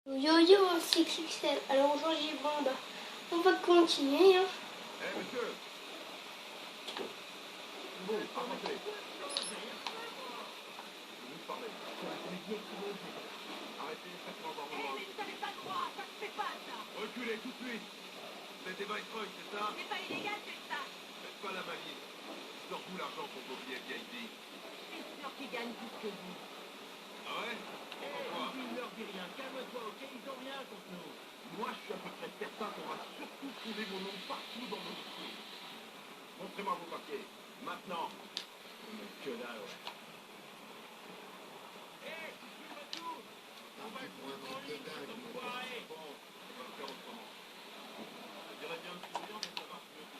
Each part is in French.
Yo-yo 6XL, alors aujourd'hui, bon bah, on va continuer. Hein. Eh monsieur. Bon, avancez. Vous parlez. Arrêtez, faites-moi voir mon nom. Mais vous savez pas quoi, ça se fait pas ça. Reculez tout de suite. Vous êtes des Viceroy, c'est ça? C'est pas illégal, c'est ça. Faites pas la malice. Sors d'où l'argent pour vos billets VIP? C'est sûr qu'ils gagnent plus que vous. Ah ouais? Pourquoi? Ne leur dis rien, calme-toi, ok? Ils ont rien contre nous. Moi, je suis à peu près certain qu'on va surtout trouver mon nom partout dans nos dossiers. Montrez-moi vos papiers. Maintenant. Que dalle, ouais. On va être moins en ligne, cet enfoiré. Bon, on va le faire autrement. Je dirais bien de sourire, mais ça marche mieux.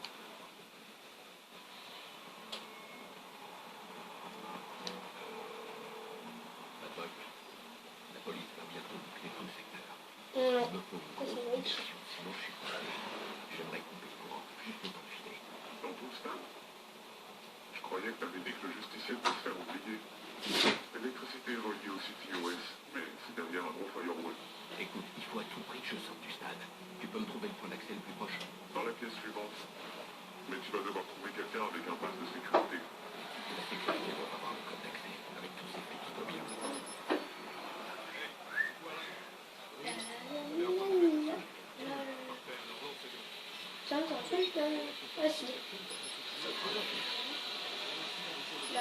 La POC, la police va bientôt boucler tout le secteur. Ouais. Il me faut une grosse opération, sinon je suis condamné. J'aimerais couper le courant, juste autant de filer. Dans tout ça, je croyais que t'avais dit que le justicier peut se faire oublier. L'électricité est reliée au CTOS, mais c'est derrière un gros firewall. Écoute, il faut à tout prix que je sorte du stade. Tu peux me trouver le point d'accès le plus proche? Dans la pièce suivante. Mais tu vas devoir trouver quelqu'un avec un pass de sécurité. La sécurité doit avoir le code d'accès, avec tous ces faits qui bien. J'entends juste aussi. Là.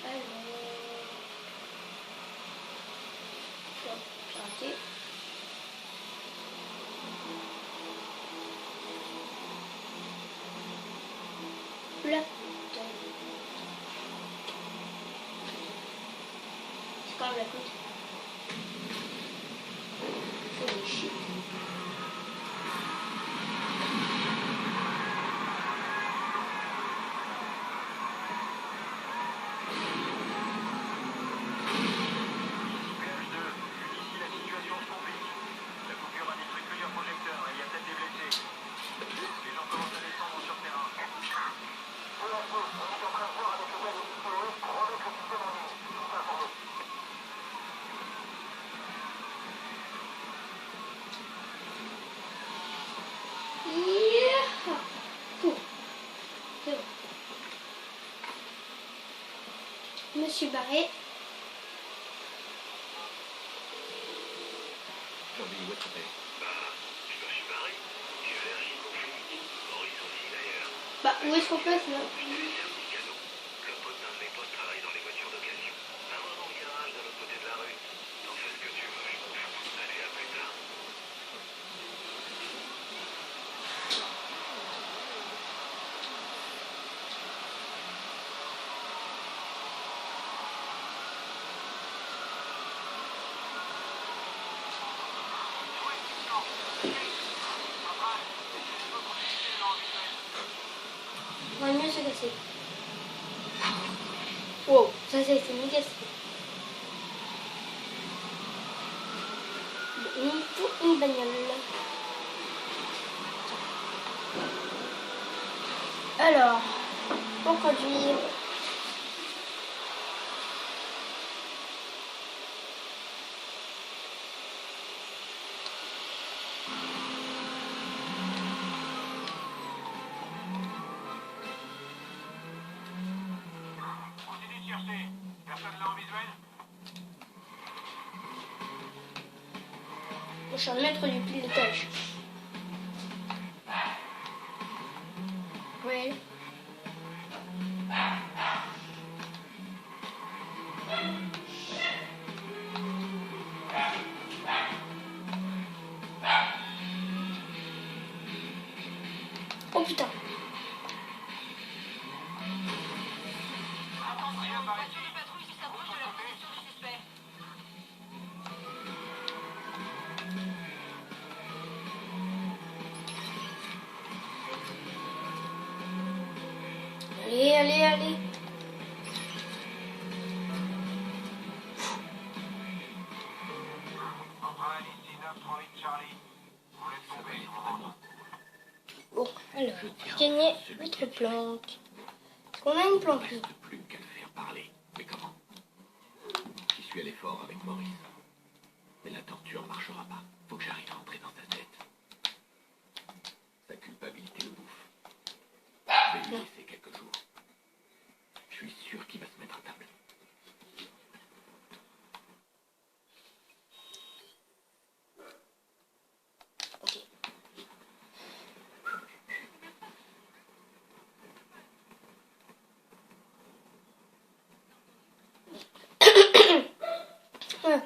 Alors. Bon, gentil. Là. C'est quand même la coûte. C'est des chiens. Je me suis barré. Jordi, où est-ce que t'es? Je me suis barré. J'ai fait un conflit. Maurice aussi d'ailleurs. Bah, où est-ce qu'on passe là? Le pote d'un de mes potes travaille dans les voitures d'occasion. Va-moi dans le garage de l'autre côté de la rue. T'en fais ce que tu veux, je m'en fous. Allez, à plus tard. Ouais, mieux se casser. Wow, ça été mis cassé. Il me faut une bagnole. Alors, pour conduire. Continue de chercher. Personne là en visuel? Je suis un maître du pilotage. Oui. Oh putain. Voiture de patrouille qui s'approche de la position du suspect. Allez, allez, allez. Centrale ici 938 Charlie. Vous laissez tomber, je vous rentre. Bon, alors, gagner notre planque. Est-ce qu'on a une planque? Il ne reste plus qu'à le faire parler. Mais comment? J'y suis allé fort avec Maurice. Mais là, marchera pas. Faut que j'arrive à entrer dans sa tête. Sa culpabilité le bouffe. Je vais lui laisser quelques jours. Je suis sûr qu'il va se mettre à table. Ok. Ouais.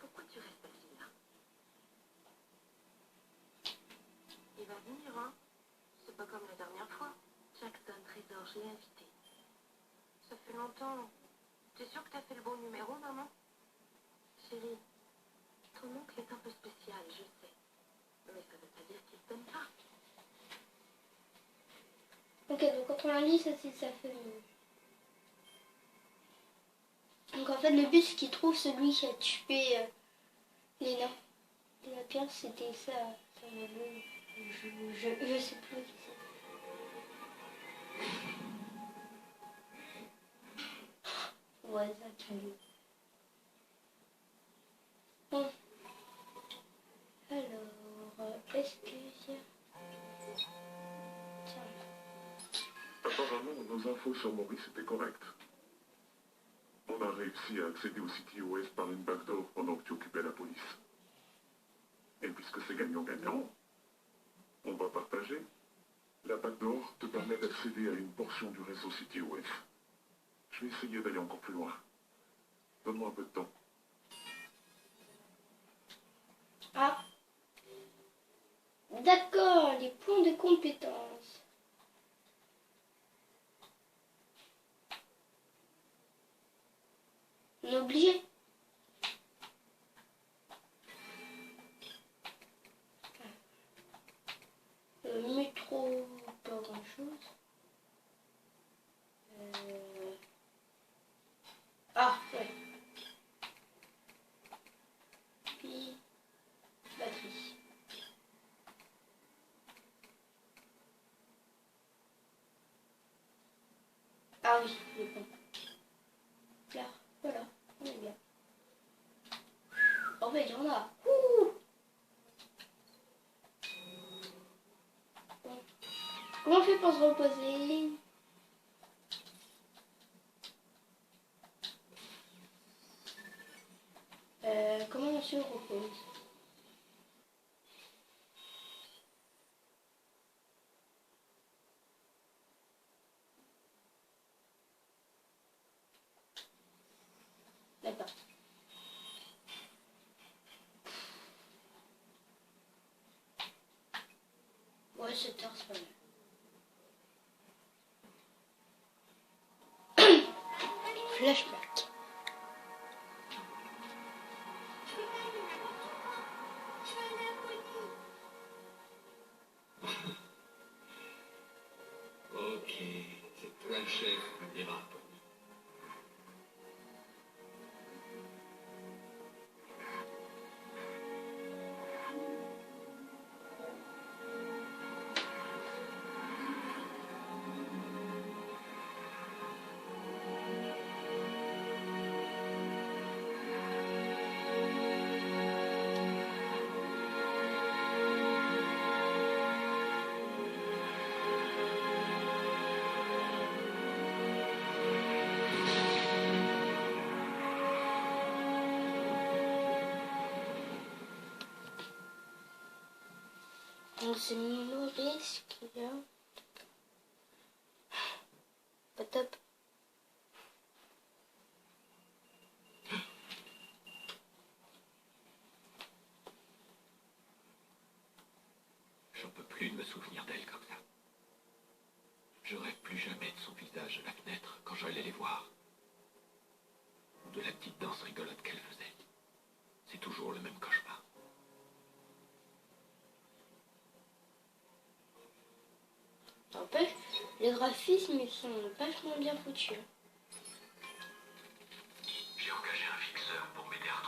Pourquoi tu restes assis là? Il va venir, hein? C'est pas comme la dernière fois. Jackson, Trésor, je l'ai invité. Ça fait longtemps. T'es sûre que t'as fait le bon numéro, maman? Chérie, ton oncle est un peu spécial, je sais. Mais ça veut pas dire qu'il t'aime pas. Ok, donc 90, ça c'est sa famille. Donc en fait, le but c'est qu'il trouve celui qui a tué Léna. Léna Pierce, c'était ça. Je sais plus qui c'est. Ouais, ça tu veux. Bon. Alors, est-ce que tiens. Apparemment, nos infos sur Maurice étaient correctes. On a réussi à accéder au CTOS par une backdoor pendant que tu occupais la police. Et puisque c'est gagnant-gagnant, on va partager. La backdoor te permet d'accéder à une portion du réseau CTOS. Je vais essayer d'aller encore plus loin. Donne-moi un peu de temps. Ah. D'accord, les points de compétence. On est obligé. Métro, pas grand chose. Ah, ouais. Puis, batterie. Ah oui, les pompes. Là, voilà, on est bien. Oh, mais il y en a. Ouh. Bon. Comment on fait pour se reposer? Comment on se repose? D'accord. Ouais, 7 heures, c'est pas mal. Flashback. Ok, c'est toi le chef, me dira Tony. Donc c'est Maurice qui est là. Pas top. J'en peux plus de me souvenir d'elle comme ça. Je rêve plus jamais de son visage à la fenêtre quand j'allais les voir. Ou de la petite danse rigolote qu'elle faisait. C'est toujours le même cauchemar. N'empêche, les graphismes ils sont vachement bien foutus. J'ai engagé un fixeur pour m'aider à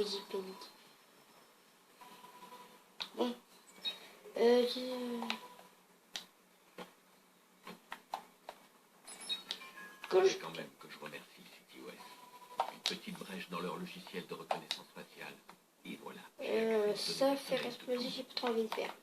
vas-y, pénible. Bon. C'est quand même que je remercie CityOS. Une petite brèche dans leur logiciel de reconnaissance faciale. Et voilà. Ça faire exploser, j'ai pas trop envie de faire.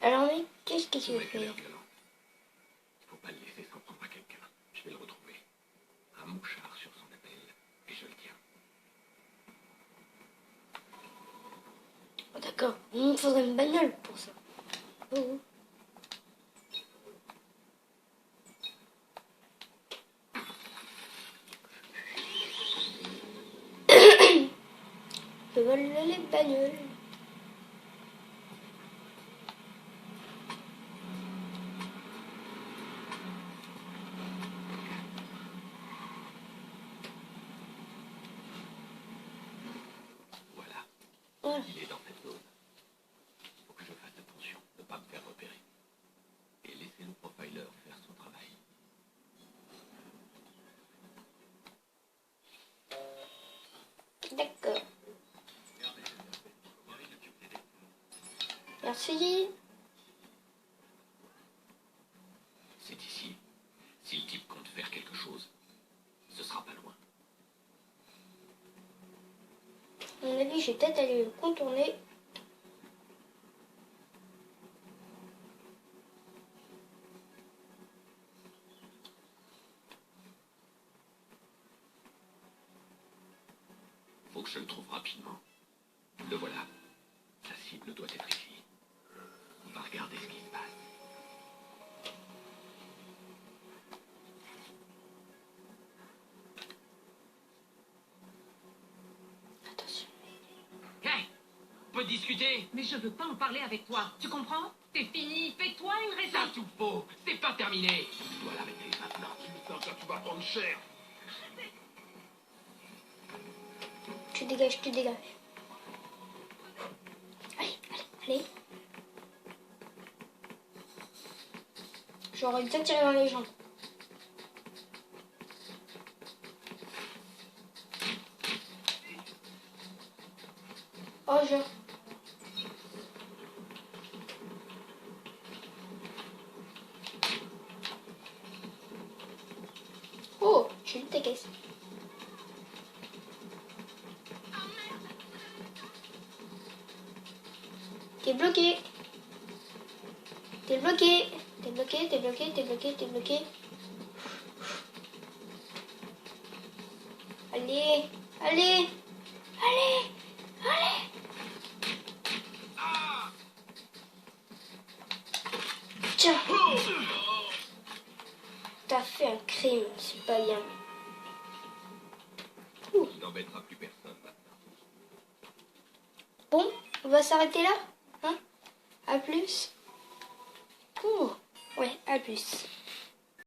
Alors mec, qu'est-ce que tu veux faire? Il faut pas le laisser s'en prendre à quelqu'un. Je vais le retrouver. Un mouchard sur son appel. Et je le tiens. Oh, d'accord, il me faudrait une bagnole pour ça. Oh. Je vole les bagnoles. Voilà. Voilà. Il est dans cette zone. Il faut que je fasse attention de ne pas me faire repérer. Et laisser le profiler faire son travail. D'accord. Merci. C'est ici. Si le type compte faire quelque chose, ce sera pas loin. À mon avis, je vais peut-être aller le contourner. Faut que je le trouve rapidement. Le voilà. Sa cible doit être ici. On va regarder ce qui se passe. Attention. Hey, on peut discuter? Mais je veux pas en parler avec toi, tu comprends? T'es fini, fais-toi une Ça raison. tout faux, c'est pas terminé. Tu dois l'arrêter maintenant. Putain, ça, tu vas prendre cher. Tu dégages, tu dégages. Allez, allez, allez. J'aurais dû tirer dans les jambes. Oh, je... Oh, j'ai eu ta caisse. T'es bloqué. T'es bloqué. T'es bloqué, t'es bloqué, t'es bloqué, t'es bloqué. Allez, allez, allez, allez. Tiens. T'as fait un crime, c'est pas bien. Il n'embêtera plus personne maintenant. Bon, on va s'arrêter là, hein? À plus. Oh, ouais, à plus.